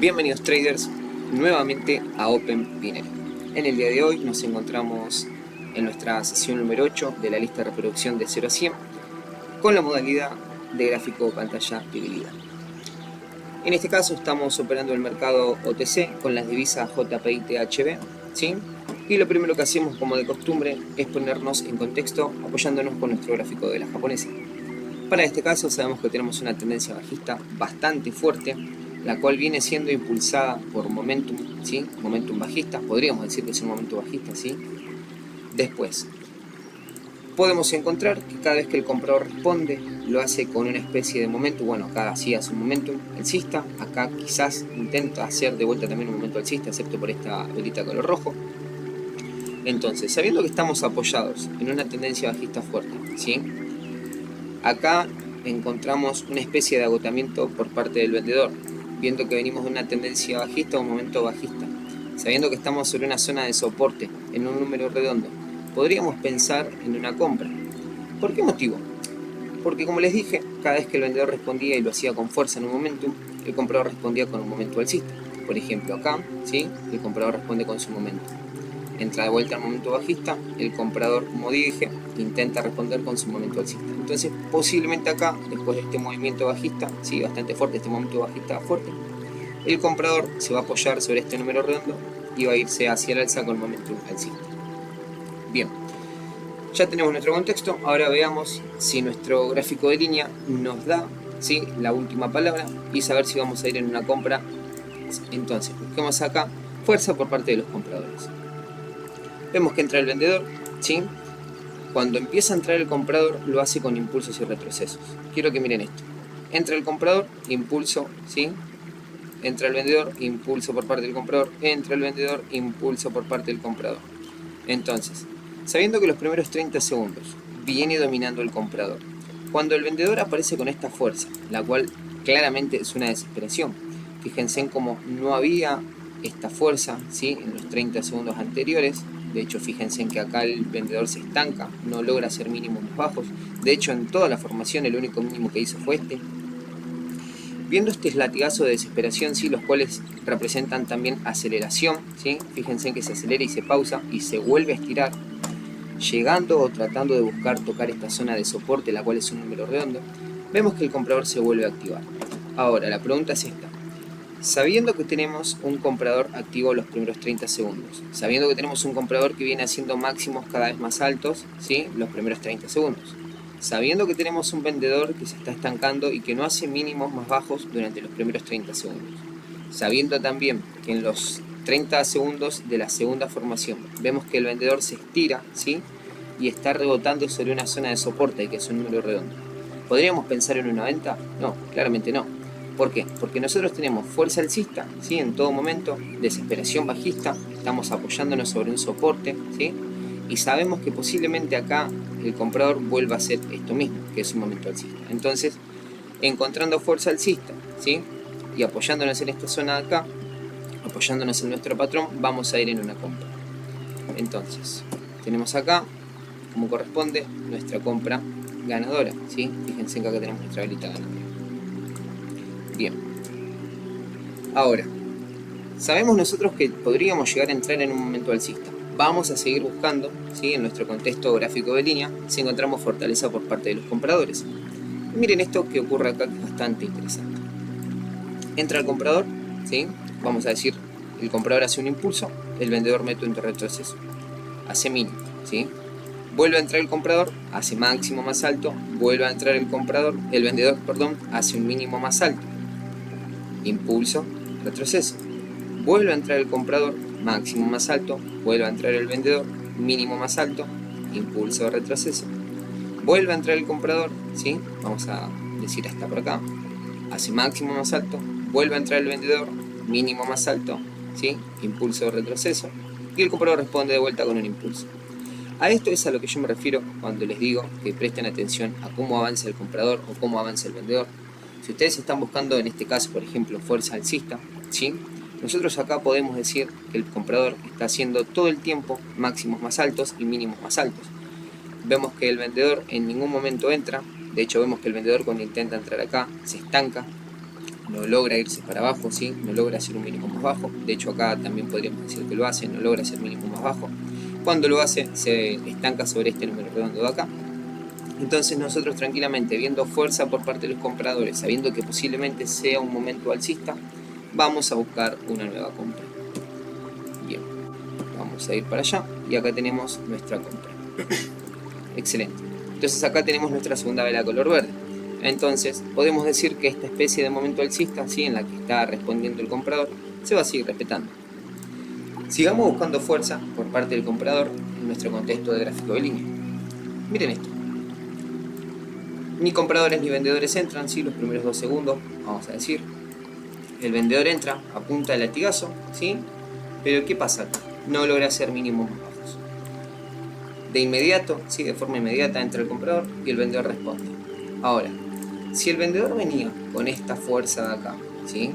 Bienvenidos traders nuevamente a Open Binary. En el día de hoy nos encontramos en nuestra sesión número 8 de la lista de reproducción de 0 a 100 con la modalidad de gráfico pantalla dividida. En este caso estamos operando el mercado OTC con las divisas JPY y THB, ¿sí? Y lo primero que hacemos, como de costumbre, es ponernos en contexto apoyándonos con nuestro gráfico de la japonesa. Para este caso sabemos que tenemos una tendencia bajista bastante fuerte, la cual viene siendo impulsada por momentum, ¿sí? Momentum bajista, podríamos decir que es un momento bajista, ¿sí? Después, podemos encontrar que cada vez que el comprador responde, lo hace con una especie de momentum, bueno, acá sí hace un momentum alcista, acá quizás intenta hacer de vuelta también un momento alcista, excepto por esta velita color rojo. Entonces, sabiendo que estamos apoyados en una tendencia bajista fuerte, ¿sí? Acá encontramos una especie de agotamiento por parte del vendedor, viendo que venimos de una tendencia bajista a un momento bajista. Sabiendo que estamos sobre una zona de soporte en un número redondo, podríamos pensar en una compra. ¿Por qué motivo? Porque, como les dije, cada vez que el vendedor respondía y lo hacía con fuerza en un momentum, el comprador respondía con un momento alcista. Por ejemplo, acá, ¿sí? El comprador responde con su momento. Entra de vuelta al momento bajista, el comprador, como dije, intenta responder con su momento alcista. Entonces, posiblemente acá, después de este movimiento bajista, sí, bastante fuerte, este momento bajista fuerte, el comprador se va a apoyar sobre este número redondo y va a irse hacia el alza con el momento alcista. Bien, ya tenemos nuestro contexto. Ahora veamos si nuestro gráfico de línea nos da, ¿sí?, la última palabra y saber si vamos a ir en una compra. Entonces, busquemos acá fuerza por parte de los compradores. Vemos que entra el vendedor, ¿sí? Cuando empieza a entrar el comprador, lo hace con impulsos y retrocesos. Quiero que miren esto. Entra el comprador, impulso, ¿sí? Entra el vendedor, impulso por parte del comprador. Entra el vendedor, impulso por parte del comprador. Entonces, sabiendo que los primeros 30 segundos viene dominando el comprador, cuando el vendedor aparece con esta fuerza, la cual claramente es una desesperación, fíjense en cómo no había esta fuerza, ¿sí?, en los 30 segundos anteriores. De hecho, fíjense en que acá el vendedor se estanca, no logra hacer mínimos bajos. De hecho, en toda la formación el único mínimo que hizo fue este. Viendo este latigazo de desesperación, ¿sí?, los cuales representan también aceleración, ¿sí? Fíjense en que se acelera y se pausa y se vuelve a estirar, llegando o tratando de buscar tocar esta zona de soporte, la cual es un número redondo, vemos que el comprador se vuelve a activar. Ahora, la pregunta es esta. Sabiendo que tenemos un comprador activo los primeros 30 segundos, sabiendo que tenemos un comprador que viene haciendo máximos cada vez más altos, ¿sí?, los primeros 30 segundos, sabiendo que tenemos un vendedor que se está estancando y que no hace mínimos más bajos durante los primeros 30 segundos, sabiendo también que en los 30 segundos de la segunda formación vemos que el vendedor se estira, ¿sí?, y está rebotando sobre una zona de soporte, que es un número redondo. ¿Podríamos pensar en una venta? No, claramente no. ¿Por qué? Porque nosotros tenemos fuerza alcista, ¿sí?, en todo momento, desesperación bajista, estamos apoyándonos sobre un soporte, ¿sí?, y sabemos que posiblemente acá el comprador vuelva a hacer esto mismo, que es un momento alcista. Entonces, encontrando fuerza alcista, ¿sí?, y apoyándonos en esta zona de acá, apoyándonos en nuestro patrón, vamos a ir en una compra. Entonces, tenemos acá, como corresponde, nuestra compra ganadora, ¿sí? Fíjense que acá tenemos nuestra velita ganadora. Bien. Ahora, sabemos nosotros que podríamos llegar a entrar en un momento alcista. Vamos a seguir buscando, ¿sí?, en nuestro contexto gráfico de línea, si encontramos fortaleza por parte de los compradores. Y miren esto que ocurre acá, que es bastante interesante. Entra el comprador, ¿sí?, vamos a decir, el comprador hace un impulso, el vendedor mete un retroceso, hace mínimo, ¿sí? Vuelve a entrar el comprador, hace máximo más alto, vuelve a entrar el comprador, el vendedor, perdón, hace un mínimo más alto, impulso, retroceso. Vuelve a entrar el comprador, máximo más alto, vuelve a entrar el vendedor, mínimo más alto, impulso, retroceso. Vuelve a entrar el comprador, ¿sí?, vamos a decir hasta por acá, hace máximo más alto, vuelve a entrar el vendedor, mínimo más alto, ¿sí?, impulso, retroceso, y el comprador responde de vuelta con un impulso. A esto es a lo que yo me refiero cuando les digo que presten atención a cómo avanza el comprador o cómo avanza el vendedor. Si ustedes están buscando, en este caso, por ejemplo, fuerza alcista, ¿sí?, nosotros acá podemos decir que el comprador está haciendo todo el tiempo máximos más altos y mínimos más altos. Vemos que el vendedor en ningún momento entra. De hecho, vemos que el vendedor, cuando intenta entrar acá, se estanca. no logra irse para abajo, ¿sí? No logra hacer un mínimo más bajo. De hecho acá también podríamos decir que lo hace, no logra hacer mínimo más bajo. Cuando lo hace se estanca sobre este número redondo de acá. Entonces nosotros tranquilamente, viendo fuerza por parte de los compradores, sabiendo que posiblemente sea un momento alcista, vamos a buscar una nueva compra. Bien, vamos a ir para allá y acá tenemos nuestra compra. Excelente. Entonces acá tenemos nuestra segunda vela color verde. Entonces podemos decir que esta especie de momento alcista, ¿sí?, en la que está respondiendo el comprador, se va a seguir respetando. Sigamos buscando fuerza por parte del comprador en nuestro contexto de gráfico de línea. Miren esto. Ni compradores ni vendedores entran, ¿sí?, los primeros 2 segundos, vamos a decir. El vendedor entra a punta de latigazo, ¿sí? Pero ¿qué pasa acá? No logra hacer mínimos más bajos. De inmediato, ¿sí?, de forma inmediata entra el comprador y el vendedor responde. Ahora, si el vendedor venía con esta fuerza de acá, ¿sí?,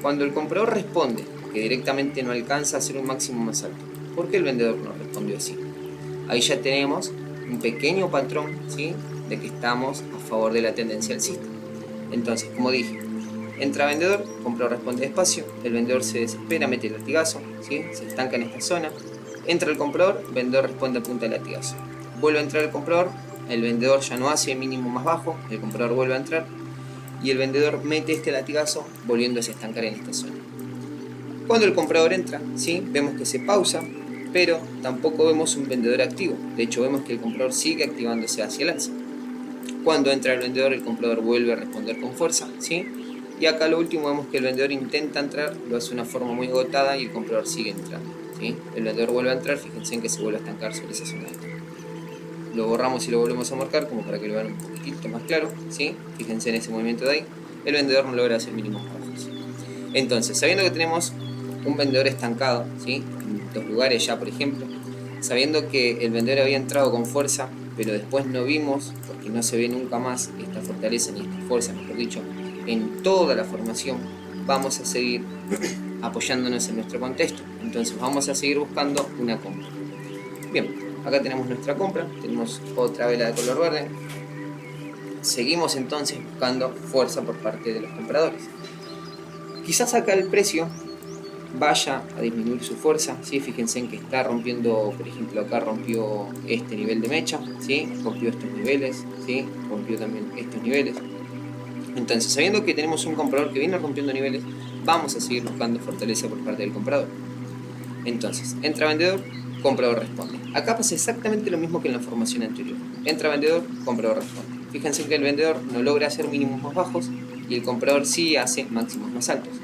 cuando el comprador responde que directamente no alcanza a hacer un máximo más alto, ¿por qué el vendedor no respondió así? Ahí ya tenemos un pequeño patrón, ¿sí?, de que estamos a favor de la tendencia alcista. Entonces, como dije, entra vendedor, comprador responde despacio, el vendedor se desespera, mete el latigazo, ¿sí?, se estanca en esta zona. Entra el comprador, vendedor responde a punta de latigazo. Vuelve a entrar el comprador, el vendedor ya no hace mínimo más bajo, el comprador vuelve a entrar y el vendedor mete este latigazo volviéndose a estancar en esta zona. Cuando el comprador entra, ¿sí?, vemos que se pausa, pero tampoco vemos un vendedor activo. De hecho, vemos que el comprador sigue activándose hacia el alza. Cuando entra el vendedor, el comprador vuelve a responder con fuerza, ¿sí? Y acá lo último vemos que el vendedor intenta entrar, lo hace de una forma muy agotada y el comprador sigue entrando, ¿sí? El vendedor vuelve a entrar, fíjense en que se vuelve a estancar sobre esa zona de acá. Lo borramos y lo volvemos a marcar como para que lo vean un poquitito más claro, ¿sí? Fíjense en ese movimiento de ahí, el vendedor no logra hacer mínimos bajos. Entonces, sabiendo que tenemos un vendedor estancado, ¿sí?, en 2 lugares ya, por ejemplo, sabiendo que el vendedor había entrado con fuerza, pero después no vimos, porque no se ve nunca más esta fortaleza ni esta fuerza, mejor dicho, en toda la formación, vamos a seguir apoyándonos en nuestro contexto. Entonces vamos a seguir buscando una compra. Bien, acá tenemos nuestra compra, tenemos otra vela de color verde. Seguimos entonces buscando fuerza por parte de los compradores. Quizás acá el precio vaya a disminuir su fuerza, ¿sí? Fíjense en que está rompiendo, por ejemplo, acá rompió este nivel de mecha, ¿sí?, rompió estos niveles, ¿sí?, rompió también estos niveles. Entonces, sabiendo que tenemos un comprador que viene rompiendo niveles, vamos a seguir buscando fortaleza por parte del comprador. Entonces, entra vendedor, comprador responde. Acá pasa exactamente lo mismo que en la formación anterior. Entra vendedor, comprador responde. Fíjense que el vendedor no logra hacer mínimos más bajos y el comprador sí hace máximos más altos.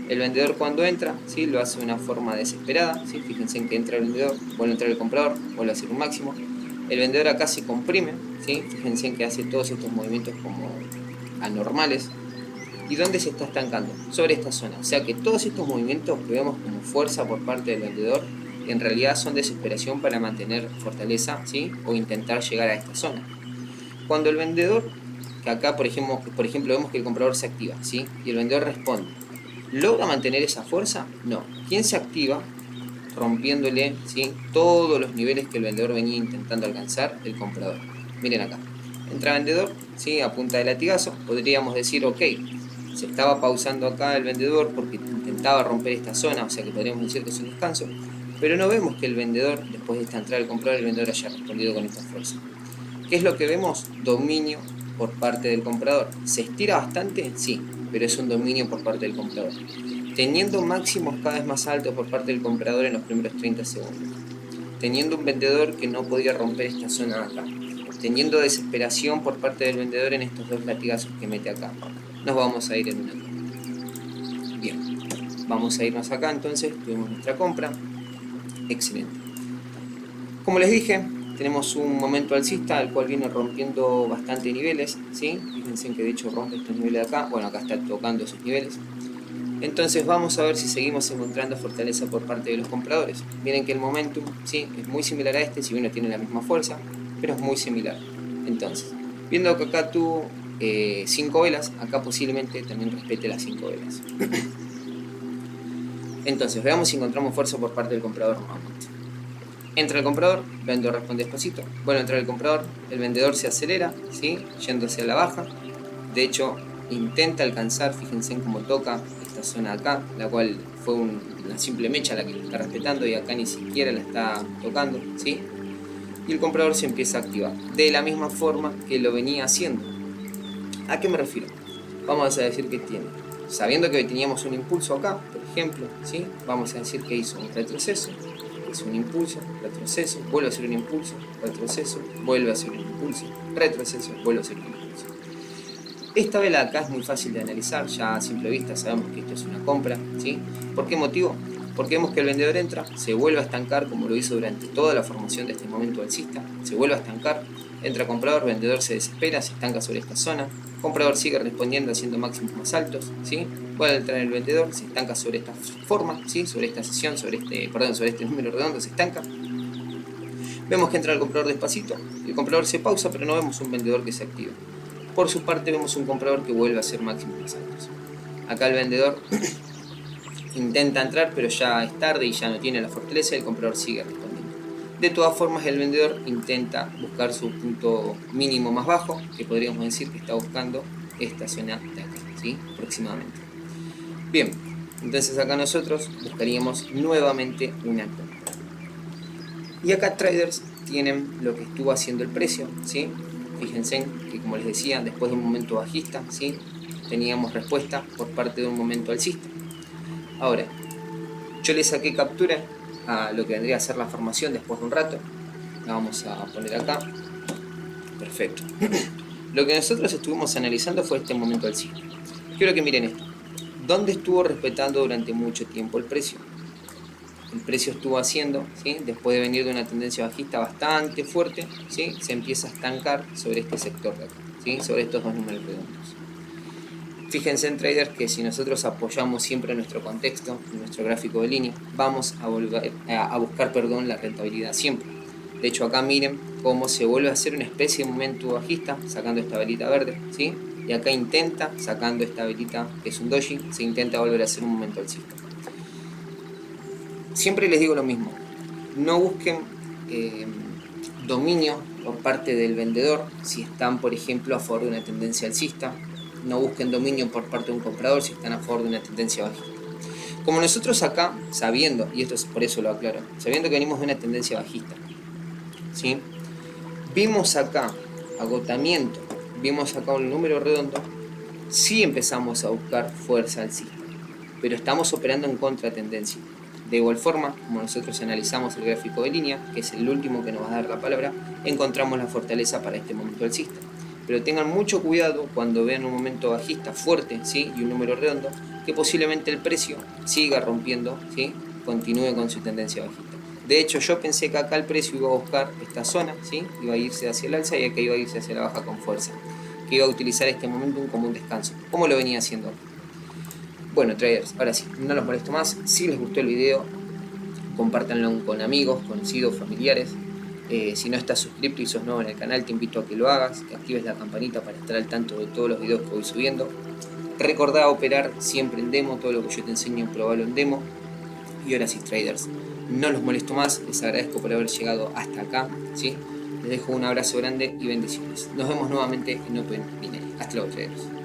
El vendedor cuando entra, ¿sí?, lo hace de una forma desesperada, ¿sí? Fíjense en que entra el vendedor, vuelve a entrar el comprador, vuelve a hacer un máximo. El vendedor acá se comprime, ¿sí? Fíjense en que hace todos estos movimientos como anormales. ¿Y dónde se está estancando? Sobre esta zona. O sea que todos estos movimientos que vemos como fuerza por parte del vendedor, en realidad son desesperación para mantener fortaleza, ¿sí?, o intentar llegar a esta zona. Cuando el vendedor, que acá por ejemplo vemos que el comprador se activa, ¿sí?, y el vendedor responde, ¿logra mantener esa fuerza? No. ¿Quién se activa? Rompiéndole, ¿sí?, todos los niveles que el vendedor venía intentando alcanzar, el comprador. Miren acá. Entra vendedor, ¿sí?, a punta de latigazo. Podríamos decir, ok, se estaba pausando acá el vendedor porque intentaba romper esta zona, o sea que podríamos decir que es un descanso. Pero no vemos que el vendedor, después de esta entrada del comprador, el vendedor haya respondido con esta fuerza. ¿Qué es lo que vemos? Dominio por parte del comprador. ¿Se estira bastante? Sí, pero es un dominio por parte del comprador. Teniendo máximos cada vez más altos por parte del comprador en los primeros 30 segundos. Teniendo un vendedor que no podía romper esta zona de acá. Teniendo desesperación por parte del vendedor en estos 2 latigazos que mete acá. Nos vamos a ir en una compra. Bien, vamos a irnos acá entonces, tuvimos nuestra compra. Excelente. Como les dije, tenemos un momento alcista al cual viene rompiendo bastante niveles, ¿sí? Fíjense que de hecho rompe estos niveles de acá, bueno, acá está tocando esos niveles. Entonces vamos a ver si seguimos encontrando fortaleza por parte de los compradores. Miren que el momentum, ¿sí?, es muy similar a este, si bien no tiene la misma fuerza, pero es muy similar. Entonces, viendo que acá tuvo 5 velas, acá posiblemente también respete las 5 velas. Entonces, veamos si encontramos fuerza por parte del comprador nuevamente. Entra el comprador, el vendedor responde despacito, vuelve a entrar el comprador, el vendedor se acelera, ¿sí?, yéndose a la baja. De hecho, intenta alcanzar, fíjense en cómo toca esta zona de acá, la cual fue una simple mecha la que está respetando y acá ni siquiera la está tocando, ¿sí? Y el comprador se empieza a activar de la misma forma que lo venía haciendo. ¿A qué me refiero? Vamos a decir que tiene, sabiendo que teníamos un impulso acá, por ejemplo, ¿sí? Vamos a decir que hizo un retroceso, hizo un impulso, retroceso, vuelve a hacer un impulso, retroceso, vuelve a hacer un impulso, retroceso, vuelve a hacer un impulso. Esta vela acá es muy fácil de analizar, ya a simple vista sabemos que esto es una compra, ¿sí? ¿Por qué motivo? Porque vemos que el vendedor entra, se vuelve a estancar como lo hizo durante toda la formación de este momento alcista, se vuelve a estancar, entra comprador, vendedor se desespera, se estanca sobre esta zona, comprador sigue respondiendo haciendo máximos más altos, ¿sí? Vuelve a entrar el vendedor, se estanca sobre esta forma, ¿sí? Sobre esta sesión, sobre este número redondo, se estanca. Vemos que entra el comprador despacito, el comprador se pausa, pero no vemos un vendedor que se activa. Por su parte vemos un comprador que vuelve a hacer máximos más altos. Acá el vendedor intenta entrar, pero ya es tarde y ya no tiene la fortaleza y el comprador sigue respondiendo. De todas formas, el vendedor intenta buscar su punto mínimo más bajo, que podríamos decir que está buscando esta zona de acá, ¿sí? Aproximadamente. Bien, entonces acá nosotros buscaríamos nuevamente una compra. Y acá traders tienen lo que estuvo haciendo el precio, ¿sí? Fíjense que, como les decía, después de un momento bajista, ¿sí? Teníamos respuesta por parte de un momento alcista. Ahora, yo le saqué captura a lo que vendría a ser la formación después de un rato. La vamos a poner acá. Perfecto. Lo que nosotros estuvimos analizando fue este momento alcista. Quiero que miren esto. ¿Dónde estuvo respetando durante mucho tiempo el precio? El precio estuvo haciendo, ¿sí? Después de venir de una tendencia bajista bastante fuerte, ¿sí? Se empieza a estancar sobre este sector de acá, ¿sí? Sobre estos dos números redondos. Fíjense en traders que si nosotros apoyamos siempre nuestro contexto, nuestro gráfico de línea, vamos a buscar la rentabilidad siempre. De hecho acá miren cómo se vuelve a hacer una especie de momento bajista sacando esta velita verde, ¿sí? Y acá intenta, sacando esta velita que es un doji, se intenta volver a hacer un momento alcista. Siempre les digo lo mismo, no busquen dominio por parte del vendedor si están, por ejemplo, a favor de una tendencia alcista. No busquen dominio por parte de un comprador si están a favor de una tendencia bajista. Como nosotros acá, sabiendo, y esto es por eso lo aclaro, sabiendo que venimos de una tendencia bajista, ¿sí? Vimos acá agotamiento, vimos acá un número redondo, sí empezamos a buscar fuerza alcista, pero estamos operando en contratendencia. De igual forma, como nosotros analizamos el gráfico de línea, que es el último que nos va a dar la palabra, encontramos la fortaleza para este momento alcista. Pero tengan mucho cuidado cuando vean un momento bajista fuerte, ¿sí? Y un número redondo, que posiblemente el precio siga rompiendo, ¿sí? Continúe con su tendencia bajista. De hecho, yo pensé que acá el precio iba a buscar esta zona, ¿sí? Iba a irse hacia el alza y acá iba a irse hacia la baja con fuerza, que iba a utilizar este momentum como un descanso, como lo venía haciendo acá. Bueno, traders, ahora sí, no los molesto más. Si les gustó el video, compártanlo con amigos, conocidos, familiares. Si no estás suscrito y sos nuevo en el canal, te invito a que lo hagas, que actives la campanita para estar al tanto de todos los videos que voy subiendo. Recordá operar siempre en demo, todo lo que yo te enseño, probalo en demo. Y ahora sí, traders, no los molesto más, les agradezco por haber llegado hasta acá, ¿sí? Les dejo un abrazo grande y bendiciones. Nos vemos nuevamente en Open Binary. Hasta luego, traders.